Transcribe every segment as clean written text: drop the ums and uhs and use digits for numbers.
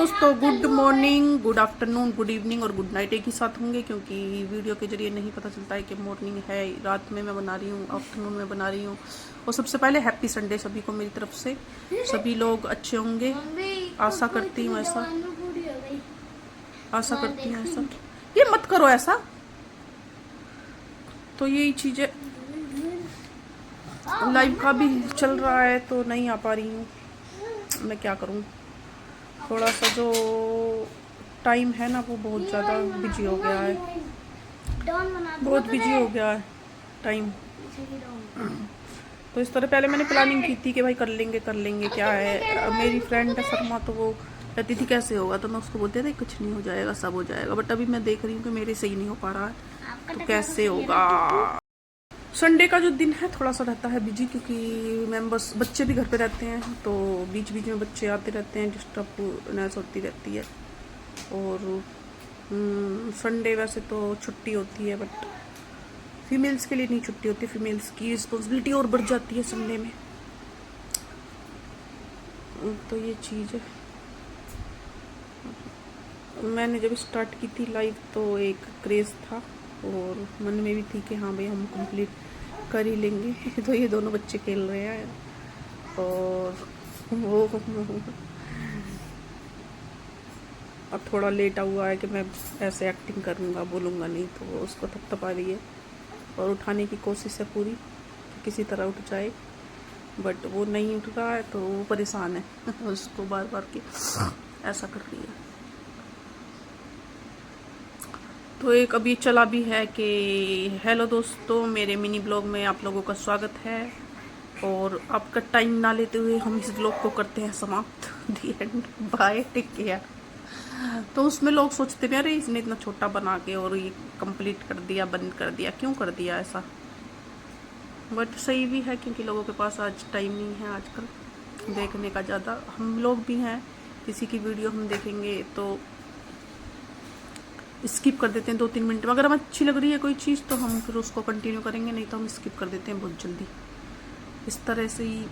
दोस्तों, good morning, good afternoon, good evening और good night एक ही साथ होंगे, क्योंकि वीडियो के जरिए नहीं पता चलता है कि मॉर्निंग है, रात में मैं बना रही हूँ, आफ्टरनून में बना रही हूँ। और सबसे पहले हैप्पी संडे सभी को मेरी तरफ से। सभी लोग अच्छे होंगे, आशा करती हूँ ऐसा, आशा करती हूँ ऐसा। ये मत करो ऐसा। तो यही चीज़ें, लाइव का भी चल रहा है तो नहीं आ पा रही हूँ, मैं क्या करूँ। थोड़ा सा जो टाइम है ना वो बहुत ज़्यादा बिजी हो गया है, बहुत बिजी हो गया है टाइम। तो इस तरह पहले मैंने प्लानिंग की थी कि भाई कर लेंगे क्या है। मेरी फ्रेंड है शर्मा, तो वो कहती थी कैसे होगा, तो मैं उसको बोलती थी कुछ नहीं हो जाएगा, सब हो जाएगा। बट अभी मैं देख रही हूँ कि मेरे से ही नहीं हो पा रहा है, तो कैसे होगा। संडे का जो दिन है थोड़ा सा रहता है बिजी, क्योंकि मेंबर्स बच्चे भी घर पे रहते हैं, तो बीच बीच में बच्चे आते रहते हैं, डिस्टर्बनेस होती रहती है। और संडे वैसे तो छुट्टी होती है, बट फीमेल्स के लिए नहीं छुट्टी होती, फीमेल्स की रिस्पॉन्सिबिलिटी और बढ़ जाती है संडे में। तो ये चीज़ है। मैंने जब स्टार्ट की थी लाइव तो एक क्रेज़ था और मन में भी थी कि हाँ भाई हम कंप्लीट कर ही लेंगे। तो ये दोनों बच्चे खेल रहे हैं और वो अब थोड़ा लेटा हुआ है कि मैं ऐसे एक्टिंग करूँगा, बोलूँगा नहीं, तो वो उसको थपथपा रही है और उठाने की कोशिश है पूरी कि किसी तरह उठ जाए, बट वो नहीं उठ रहा है तो वो परेशान है। उसको बार बार के ऐसा कर रही है। तो एक अभी चला भी है कि हेलो दोस्तों, मेरे मिनी ब्लॉग में आप लोगों का स्वागत है, और आपका टाइम ना लेते हुए हम इस ब्लॉग को करते हैं समाप्त। दी एंड, बाय, टेक केयर। तो उसमें लोग सोचते हैं अरे इसने इतना छोटा बना के और ये कंप्लीट कर दिया, बंद कर दिया, क्यों कर दिया ऐसा। बट सही भी है, क्योंकि लोगों के पास आज टाइम नहीं है आजकल देखने का ज़्यादा। हम लोग भी हैं, किसी की वीडियो हम देखेंगे तो स्किप कर देते हैं 2-3 मिनट में। अगर हमें अच्छी लग रही है कोई चीज़ तो हम फिर उसको कंटिन्यू करेंगे, नहीं तो हम स्किप कर देते हैं बहुत जल्दी। इस तरह से ही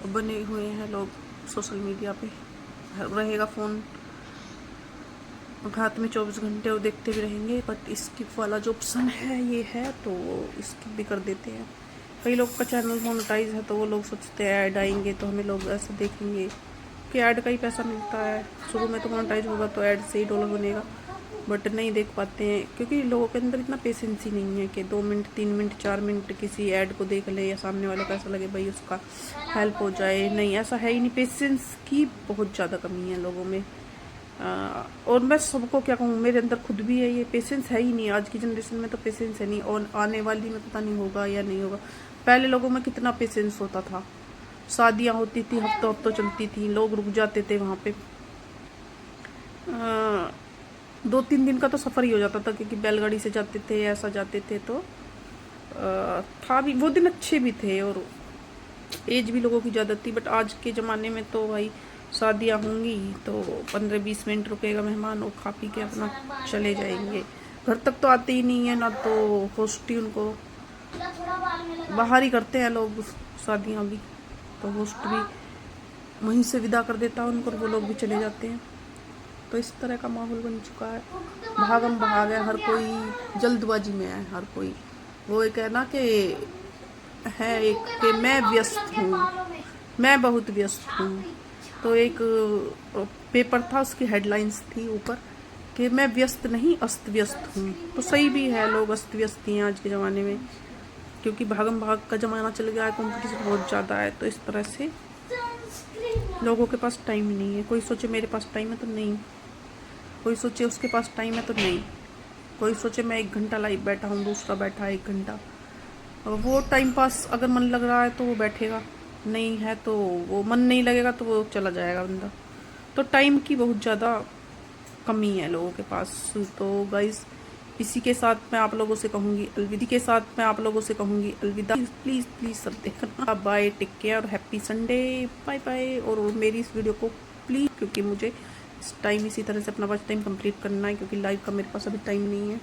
बने हुए हैं लोग सोशल मीडिया पे। रहेगा फ़ोन हाथ में 24 घंटे और देखते भी रहेंगे, बट स्किप वाला जो ऑप्शन है ये है तो स्किप भी कर देते हैं। कई लोग का चैनल मोनेटाइज है तो वो लोग सोचते हैं ऐड आएंगे तो हमें लोग ऐसे देखेंगे कि ऐड का ही पैसा मिलता है। शुरू में तो मोनेटाइज होगा तो ऐड से ही डॉलर बनेगा, बट नहीं देख पाते हैं, क्योंकि लोगों के अंदर इतना पेशेंस ही नहीं है कि 2 मिनट 3 मिनट 4 मिनट किसी ऐड को देख ले या सामने वाले को ऐसा लगे भाई उसका हेल्प हो जाए। नहीं, ऐसा है ही नहीं। पेशेंस की बहुत ज़्यादा कमी है लोगों में। और मैं सबको क्या कहूँ, मेरे अंदर खुद भी है, ये पेशेंस है ही नहीं। आज की जनरेशन में तो पेशेंस है नहीं, और आने वाली में पता नहीं होगा या नहीं होगा। पहले लोगों में कितना पेशेंस होता था, शादियाँ होती थी हफ्तों हफ्तों चलती थी, लोग रुक जाते थे वहाँ पे। 2-3 दिन का तो सफ़र ही हो जाता था, क्योंकि बैलगाड़ी से जाते थे, ऐसा जाते थे, तो था भी वो दिन अच्छे भी थे और एज भी लोगों की ज़्यादा थी। बट आज के ज़माने में तो भाई शादियाँ होंगी तो 15-20 मिनट रुकेगा मेहमान, वो खा पी के अपना चले जाएंगे, घर तक तो आते ही नहीं है ना। तो होस्ट ही उनको बाहर ही करते हैं लोग शादियाँ भी, तो होस्ट भी वहीं से विदा कर देता है उनको और वो लोग भी चले जाते हैं। तो इस तरह का माहौल बन चुका है, भागम भाग है, हर कोई जल्दबाजी में है, हर कोई। वो एक है ना कि है एक कि मैं व्यस्त हूँ, मैं बहुत व्यस्त हूँ। तो एक पेपर था, उसकी हेडलाइंस थी ऊपर कि मैं व्यस्त नहीं अस्त व्यस्त हूँ। तो सही भी है, लोग अस्त व्यस्त ही हैं आज के ज़माने में, क्योंकि भागम भाग का ज़माना चल गया है, कॉम्पिटिशन बहुत ज़्यादा है। तो इस तरह से लोगों के पास टाइम नहीं है। कोई सोचे मेरे पास टाइम है तो नहीं, कोई सोचे उसके पास टाइम है तो नहीं, कोई सोचे मैं 1 घंटा लाइव बैठा हूँ, दूसरा बैठा है 1 घंटा। वो टाइम पास अगर मन लग रहा है तो वो बैठेगा, नहीं है तो वो मन नहीं लगेगा तो वो चला जाएगा बंदा। तो टाइम की बहुत ज़्यादा कमी है लोगों के पास। तो गाइस, इसी के साथ मैं आप लोगों से कहूँगी अलविदा, के साथ मैं आप लोगों से कहूँगी अलविदा। प्लीज़ प्लीज़ सब देखना। बाय, टेक केयर और हैप्पी संडे, बाय बाय। और मेरी इस वीडियो को प्लीज़, क्योंकि मुझे इस टाइम इसी तरह से अपना वॉच टाइम कंप्लीट करना है, क्योंकि लाइव का मेरे पास अभी टाइम नहीं है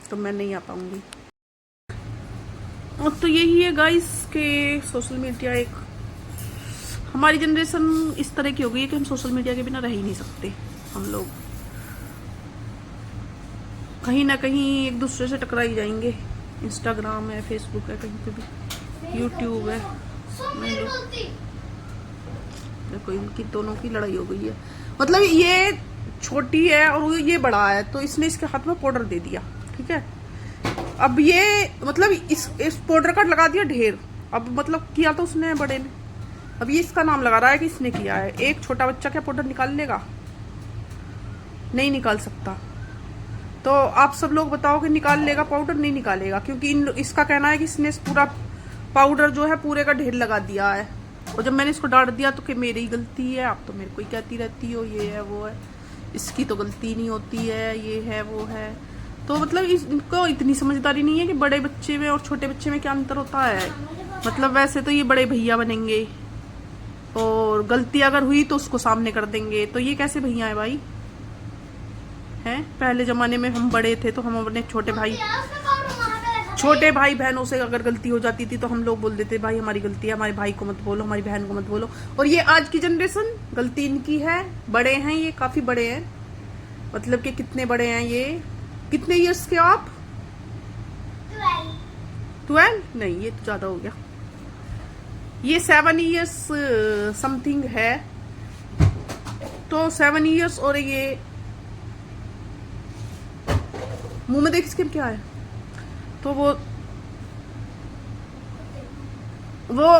तो मैं नहीं आ पाऊँगी। और तो यही है गाइस के सोशल मीडिया एक हमारी जनरेशन इस तरह की हो गई है कि हम सोशल मीडिया के बिना रह ही नहीं सकते। हम लोग कहीं ना कहीं एक दूसरे से टकरा ही जाएंगे। इंस्टाग्राम है, फेसबुक है, कहीं पे भी यूट्यूब है। देखो इनकी दोनों की लड़ाई हो गई है। मतलब ये छोटी है और ये बड़ा है, तो इसने इसके हाथ में पाउडर दे दिया, ठीक है। अब ये मतलब इस पाउडर का लगा दिया ढेर। अब मतलब किया तो उसने बड़े ने, अब ये इसका नाम लगा रहा है कि इसने किया है। एक छोटा बच्चा क्या पाउडर निकाल लेगा? नहीं निकाल सकता। तो आप सब लोग बताओ कि निकाल लेगा पाउडर? नहीं निकालेगा, क्योंकि इसका कहना है कि इसने पूरा पाउडर जो है पूरे का ढेर लगा दिया है। और जब मैंने इसको डांट दिया तो कि मेरी गलती है, आप तो मेरे को ही कहती रहती हो ये है वो है, इसकी तो गलती नहीं होती है, ये है वो है। तो मतलब इनको इतनी समझदारी नहीं है कि बड़े बच्चे में और छोटे बच्चे में क्या अंतर होता है। मतलब वैसे तो ये बड़े भैया बनेंगे और गलती अगर हुई तो उसको सामने कर देंगे, तो ये कैसे भैया है भाई? हैं पहले जमाने में हम बड़े थे तो हम अपने छोटे भाई बहनों से अगर गलती हो जाती थी तो हम लोग बोल देते भाई हमारी गलती है, हमारे भाई को मत बोलो, हमारी बहन को मत बोलो। और ये आज की जनरेशन, गलती इनकी है, बड़े हैं ये, काफी बड़े हैं। मतलब कि कितने बड़े हैं ये? कितने इयर्स के आप? 12? नहीं ये तो ज्यादा हो गया। ये 7 इयर्स समथिंग है। तो 7 इयर्स और ये मुंह में देख इसके क्या है। तो वो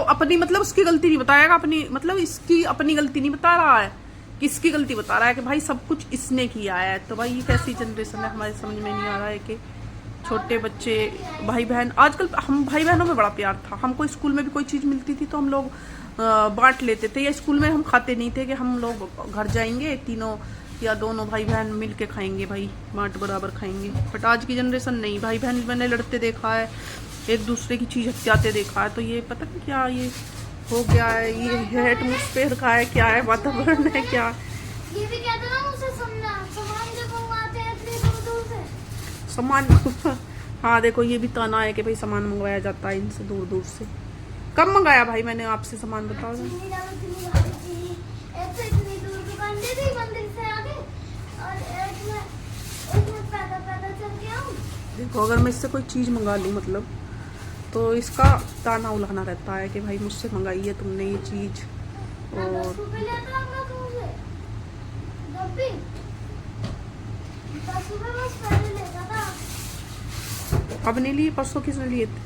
अपनी मतलब उसकी गलती नहीं बताएगा, अपनी मतलब इसकी अपनी गलती नहीं बता रहा है, किसकी गलती बता रहा है कि भाई सब कुछ इसने किया है। तो भाई ये कैसी जनरेशन है, हमारे समझ में नहीं आ रहा है कि छोटे बच्चे भाई बहन। आजकल हम भाई बहनों में बड़ा प्यार था। हमको स्कूल में भी कोई चीज मिलती थी तो हम लोग बांट लेते थे, या स्कूल में हम खाते नहीं थे कि हम लोग घर जाएंगे तीनों या दोनों भाई बहन मिल के खाएंगे, भाई बांट बराबर खाएंगे। बट आज की जनरेशन नहीं, भाई बहन मैंने लड़ते देखा है, एक दूसरे की चीज हत्याते देखा है। तो ये पता नहीं क्या ये हो गया है, ये एटमोस्फेयर का है, क्या है, वातावरण है, क्या ये भी कहते ना मुझसे सामान जब मंगवाते हैं इतनी दूर से सामान। हाँ देखो ये भी ताना है कि भाई सामान मंगवाया जाता है इनसे दूर दूर से। कब मंगाया भाई मैंने आपसे सामान, बताओ? देखो अगर मैं इससे कोई चीज मंगा लूँ मतलब, तो इसका ताना उलाना रहता है कि भाई मुझसे मंगाई है तुमने ये चीज। और अब नहीं लिए, परसों किसने लिए थे?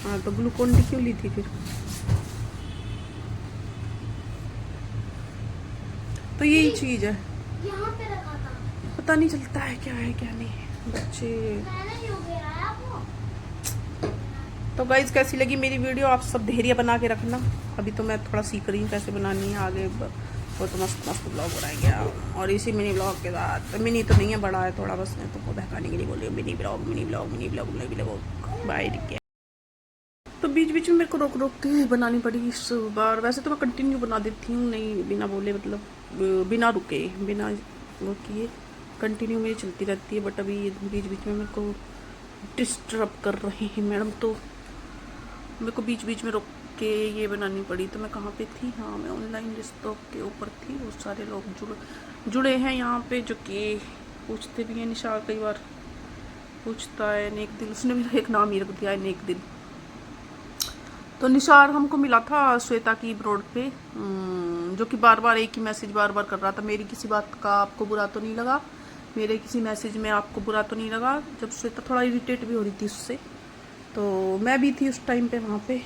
हाँ तो ग्लूकोन डी क्यों ली थी फिर? तो यही चीज है, यहाँ पे रखा था, पता नहीं चलता है क्या है क्या नहीं। बच्चे तो गाइज कैसी लगी मेरी वीडियो? आप सब धैर्य बना के रखना। अभी तो मैं थोड़ा सीख रही हूँ कैसे बनानी है, आगे वो तो मस्त मस्त ब्लॉग बनाएंगे। और इसी मिनी ब्लॉग के साथ, मिनी तो नहीं है बड़ा है थोड़ा, बस मैं तुमको बहकाने के लिए बोल रही हूँ mini blog mini blog mini blog mini blog bye. तो बीच बीच में मेरे को रोक रोक के बनानी पड़ी इस बार। वैसे तो मैं कंटिन्यू बना देती हूँ, नहीं बिना बोले, मतलब बिना रुके बिना वो किए कंटिन्यू मेरी चलती रहती है। बट अभी बीच बीच में मेरे को डिस्टर्ब कर रही है मैडम, तो मेरे को बीच बीच में रोक के ये बनानी पड़ी। तो मैं कहाँ पे थी? हाँ मैं ऑनलाइन रिश्तों के ऊपर थी। बहुत सारे लोग जुड़े हैं यहाँ पे जो कि पूछते भी हैं। निशार कई बार पूछता है, नेक दिल, उसने मेरा एक नाम ही रख दिया है नेक दिल। तो निशार हमको मिला था श्वेता की ब्रॉड पे, जो कि बार बार एक ही मैसेज बार बार कर रहा था। मेरी किसी बात का आपको बुरा तो नहीं लगा, मेरे किसी मैसेज में आपको बुरा तो नहीं लगा? जब श्वेता थोड़ा इरिटेट भी हो रही थी उससे, तो मैं भी थी उस टाइम पे वहाँ पे,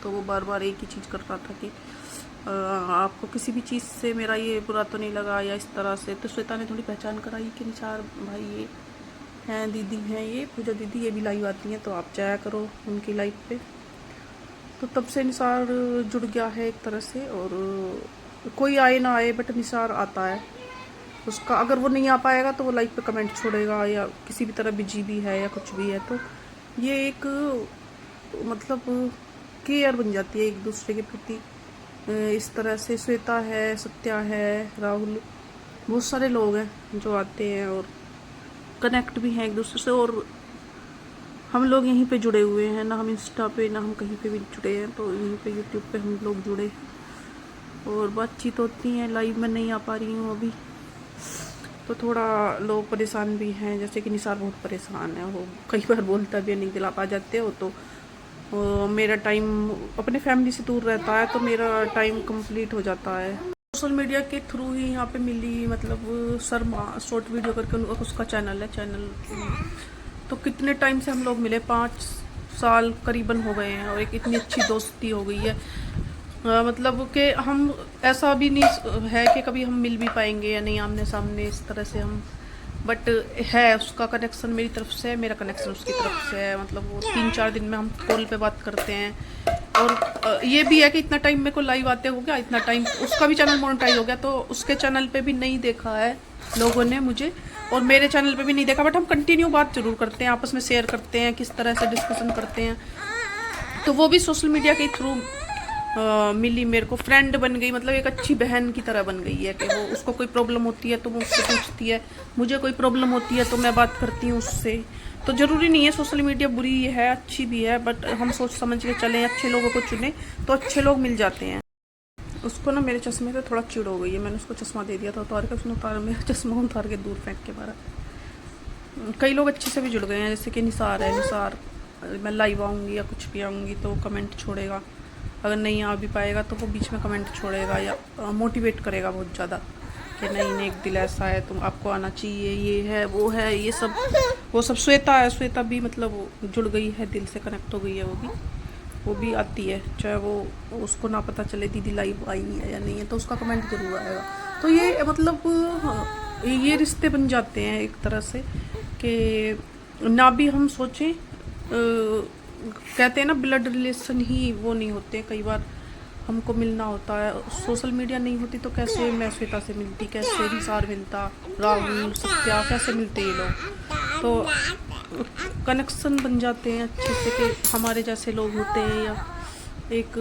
तो वो बार बार एक ही चीज़ कर रहा था कि आपको किसी भी चीज़ से मेरा ये बुरा तो नहीं लगा या इस तरह से। तो श्वेता ने थोड़ी पहचान कराई कि निशार भाई ये हैं, दीदी हैं ये पूजा दीदी, ये भी लाइव आती हैं तो आप जाया करो उनकी लाइव पे। तो तब से निसार जुड़ गया है एक तरह से। और कोई आए ना आए बट निसार आता है उसका। अगर वो नहीं आ पाएगा तो वो लाइव पे कमेंट छोड़ेगा, या किसी भी तरह बिजी भी है या कुछ भी है, तो ये एक मतलब केयर बन जाती है एक दूसरे के प्रति। इस तरह से श्वेता है, सत्या है, राहुल, बहुत सारे लोग हैं जो आते हैं और कनेक्ट भी हैं एक दूसरे से। और हम लोग यहीं पे जुड़े हुए हैं, ना हम इंस्टा पे ना हम कहीं पे भी जुड़े हैं, तो यहीं पे यूट्यूब पे हम लोग जुड़े और बातचीत होती है। लाइव में नहीं आ पा रही हूँ अभी, तो थोड़ा लोग परेशान भी हैं, जैसे कि निसार बहुत परेशान है, वो कई बार बोलता भी है नहीं दिला पा जाते हो, तो मेरा टाइम अपने फैमिली से दूर रहता है, तो मेरा टाइम कंप्लीट हो जाता है। सोशल मीडिया के थ्रू ही यहाँ पे मिली, मतलब शर्मा शॉर्ट वीडियो करके उसका चैनल है, चैनल तो कितने टाइम से हम लोग मिले, 5 साल करीबन हो गए हैं, और एक इतनी अच्छी दोस्ती हो गई है। मतलब कि हम ऐसा भी नहीं है कि कभी हम मिल भी पाएंगे या नहीं आमने सामने इस तरह से हम, बट है उसका कनेक्शन मेरी तरफ से है, मेरा कनेक्शन उसकी तरफ से है। मतलब वो 3-4 दिन में हम कॉल पे बात करते हैं। और ये भी है कि इतना टाइम मेरे को लाइव आते हो गया, इतना टाइम उसका भी चैनल मोनेटाइज हो गया, तो उसके चैनल पे भी नहीं देखा है लोगों ने मुझे, और मेरे चैनल पे भी नहीं देखा, बट हम कंटिन्यू बात जरूर करते हैं, आपस में शेयर करते हैं, किस तरह से डिस्कशन करते हैं। तो वो भी सोशल मीडिया के थ्रू मिली, मेरे को फ्रेंड बन गई, मतलब एक अच्छी बहन की तरह बन गई है कि वो उसको कोई प्रॉब्लम होती है तो वो उससे पूछती है, मुझे कोई प्रॉब्लम होती है तो मैं बात करती हूँ उससे। तो ज़रूरी नहीं है सोशल मीडिया बुरी है, अच्छी भी है, बट हम सोच समझ के चलें, अच्छे लोगों को चुनें तो अच्छे लोग मिल जाते हैं। उसको ना मेरे चश्मे से थोड़ा चिड़ हो गई है, मैंने उसको चश्मा दे दिया था उतार के, उसने उतार मेरा चश्मा उतार के दूर फेंक के मारा। कई लोग अच्छे से भी जुड़ गए हैं, जैसे कि निसार है, निसार मैं लाइव आऊँगी या कुछ भी आऊँगी तो कमेंट छोड़ेगा, अगर नहीं आ भी पाएगा तो वो बीच में कमेंट छोड़ेगा या मोटिवेट करेगा बहुत ज़्यादा कि नहीं नहीं एक दिल ऐसा है, तुम आपको आना चाहिए, ये है वो है, ये सब वो सब। श्वेता है, श्वेता भी मतलब वो जुड़ गई है, दिल से कनेक्ट हो गई है, वो भी आती है, चाहे वो उसको ना पता चले दीदी लाइव आई है या नहीं है, तो उसका कमेंट जरूर आएगा। तो ये मतलब ये रिश्ते बन जाते हैं एक तरह से कि ना भी हम सोचें, कहते हैं ना ब्लड रिलेशन ही वो नहीं होते, कई बार हमको मिलना होता है। सोशल मीडिया नहीं होती तो कैसे मैं श्वेता से मिलती, कैसे निसार मिलता, राहुल सत्या, कैसे मिलते ये लोग। तो कनेक्शन बन जाते हैं अच्छे से कि हमारे जैसे लोग होते हैं, या एक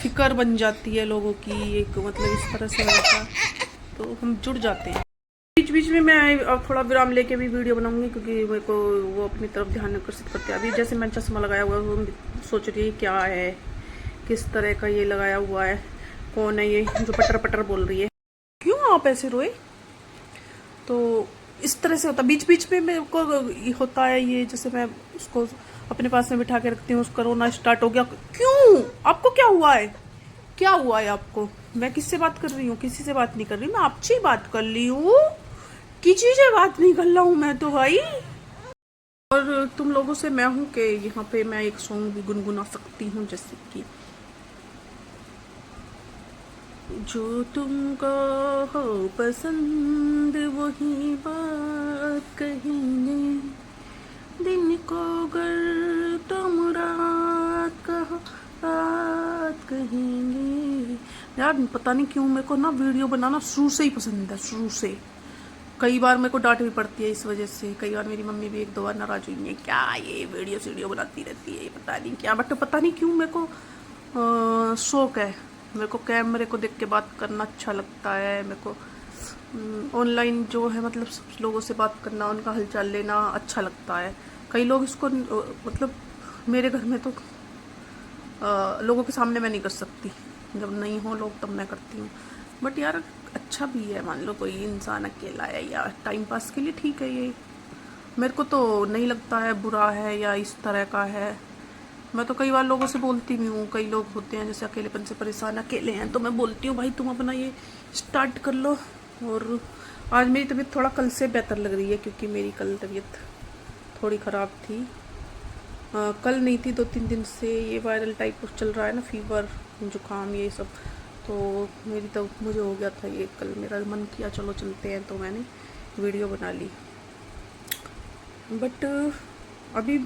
फिक्र बन जाती है लोगों की, एक मतलब इस तरह से होता है, तो हम जुड़ जाते हैं। बीच बीच में मैं अब थोड़ा विराम लेके भी वीडियो बनाऊंगी, क्योंकि मेरे को वो अपनी तरफ ध्यान आकर्षित करते हैं। अभी जैसे मैंने चश्मा लगाया हुआ है, वो सोच रही है क्या है, किस तरह का ये लगाया हुआ है, कौन है ये जो पटर पटर बोल रही है, क्यों आप ऐसे रोए। तो इस तरह से होता, बीच बीच में मेरे को होता है ये, जैसे मैं उसको अपने पास में बिठा के रखती हूँ, उसका रोना स्टार्ट हो गया। क्यों, आपको क्या हुआ है, क्या हुआ है आपको? मैं किससे बात कर रही हूँ? किसी से बात नहीं कर रही, मैं आपसे ही बात कर रही हूँ, किसी से बात नहीं कर रहा हूँ मैं तो भाई। और तुम लोगों से मैं हूँ कि यहाँ पे मैं एक सॉन्ग भी गुनगुना सकती हूँ, जैसे कि जो तुमको हो पसंद वही बात कहेंगे, दिन को अगर तुम रात कहो बात कहेंगे। यार पता नहीं क्यों मेरे को ना वीडियो बनाना शुरू से ही पसंद है, शुरू से। कई बार मेरे को डांट भी पड़ती है इस वजह से, कई बार मेरी मम्मी भी 1-2 बार नाराज हुई है, क्या ये वीडियो बनाती रहती है, पता नहीं क्या, बट पता नहीं क्यों मेरे को शौक है, मेरे को कैमरे को देख के बात करना अच्छा लगता है, मेरे को ऑनलाइन जो है मतलब सब लोगों से बात करना, उनका हालचाल लेना अच्छा लगता है। कई लोग इसको मतलब मेरे घर में तो लोगों के सामने मैं नहीं कर सकती, जब नहीं हो लोग तब मैं करती हूँ, बट यार अच्छा भी है, मान लो कोई इंसान अकेला है या टाइम पास के लिए ठीक है, ये मेरे को तो नहीं लगता है बुरा है या इस तरह का है। मैं तो कई बार लोगों से बोलती भी हूँ, कई लोग होते हैं जैसे अकेलेपन से परेशान, अकेले हैं, तो मैं बोलती हूँ भाई तुम अपना ये स्टार्ट कर लो। और आज मेरी तबीयत थोड़ा कल से बेहतर लग रही है, क्योंकि मेरी कल तबीयत थोड़ी ख़राब थी, कल नहीं थी, 2-3 दिन से ये वायरल टाइप कुछ चल रहा है ना, फीवर जुकाम ये सब, तो मेरी तो मुझे हो गया था ये, कल मेरा मन किया चलो चलते हैं, तो मैंने वीडियो बना ली। बट अभी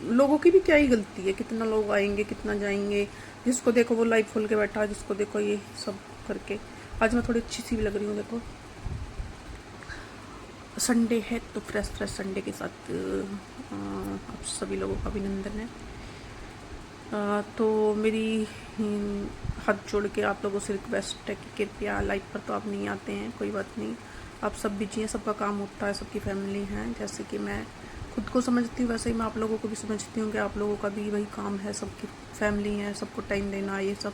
लोगों की भी क्या ही गलती है, कितना लोग आएंगे कितना जाएंगे, जिसको देखो वो लाइव खोल के बैठा, जिसको देखो ये सब करके। आज मैं थोड़ी अच्छी सी भी लग रही हूँ, देखो संडे है तो फ्रेश संडे के साथ आप सभी लोगों का अभिनंदन है। तो मेरी हाथ जोड़ के आप लोगों से रिक्वेस्ट है कि कृपया लाइव पर तो आप नहीं आते हैं, कोई बात नहीं, आप सब बिजी हैं, सबका काम होता है, सबकी फैमिली है, जैसे कि मैं खुद को समझती हूँ वैसे ही मैं आप लोगों को भी समझती हूँ कि आप लोगों का भी वही काम है, सबकी फैमिली है, सबको टाइम देना, ये सब।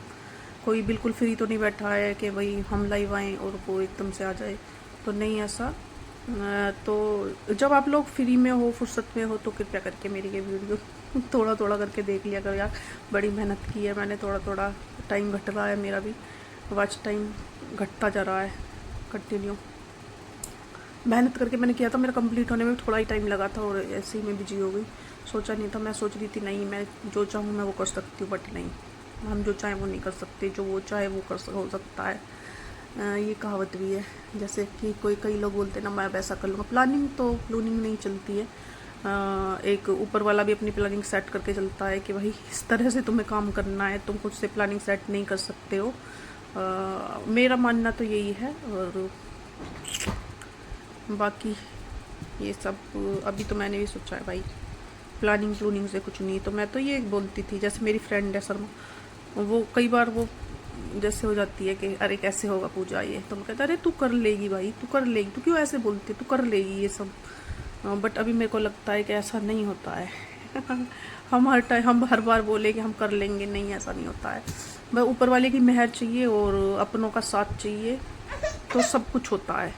कोई बिल्कुल फ्री तो नहीं बैठा है कि भाई हम लाइव आएँ और वो एकदम से आ जाए, तो नहीं ऐसा। तो जब आप लोग फ्री में हो, फुर्सत में हो, तो कृपया करके मेरी ये वीडियो थोड़ा थोड़ा करके देख लिया करो यार। बड़ी मेहनत की है मैंने, थोड़ा थोड़ा टाइम घट रहा है, मेरा भी वॉच टाइम घटता जा रहा है कंटिन्यू। मेहनत करके मैंने किया था, मेरा कंप्लीट होने में थोड़ा ही टाइम लगा था और ऐसे ही मैं बिजी हो गई। सोचा नहीं था, मैं सोच रही थी नहीं मैं जो चाहूँ मैं वो कर सकती हूँ, बट नहीं, हम जो चाहें वो नहीं कर सकते, जो वो चाहे वो हो सकता है। ये कहावत भी है, जैसे कि कई लोग बोलते हैं ना मैं वैसा कर लूँगा। प्लानिंग नहीं चलती है। एक ऊपर वाला भी अपनी प्लानिंग सेट करके चलता है कि भाई इस तरह से तुम्हें काम करना है, तुम खुद से प्लानिंग सेट नहीं कर सकते हो। मेरा मानना तो यही है। और बाकी ये सब अभी तो मैंने भी सोचा है भाई, प्लानिंग से कुछ नहीं। तो मैं तो ये बोलती थी, जैसे मेरी फ्रेंड है शर्मा, वो कई बार वो जैसे हो जाती है कि अरे कैसे होगा पूजा ये, तो मैं कहता अरे तू कर लेगी भाई, तू कर लेगी, तू क्यों ऐसे बोलती है, तू कर लेगी ये सब। बट अभी मेरे को लगता है कि ऐसा नहीं होता है। हम हर बार बोले कि हम कर लेंगे, नहीं ऐसा नहीं होता है। बस ऊपर वाले की मेहर चाहिए और अपनों का साथ चाहिए, तो सब कुछ होता है।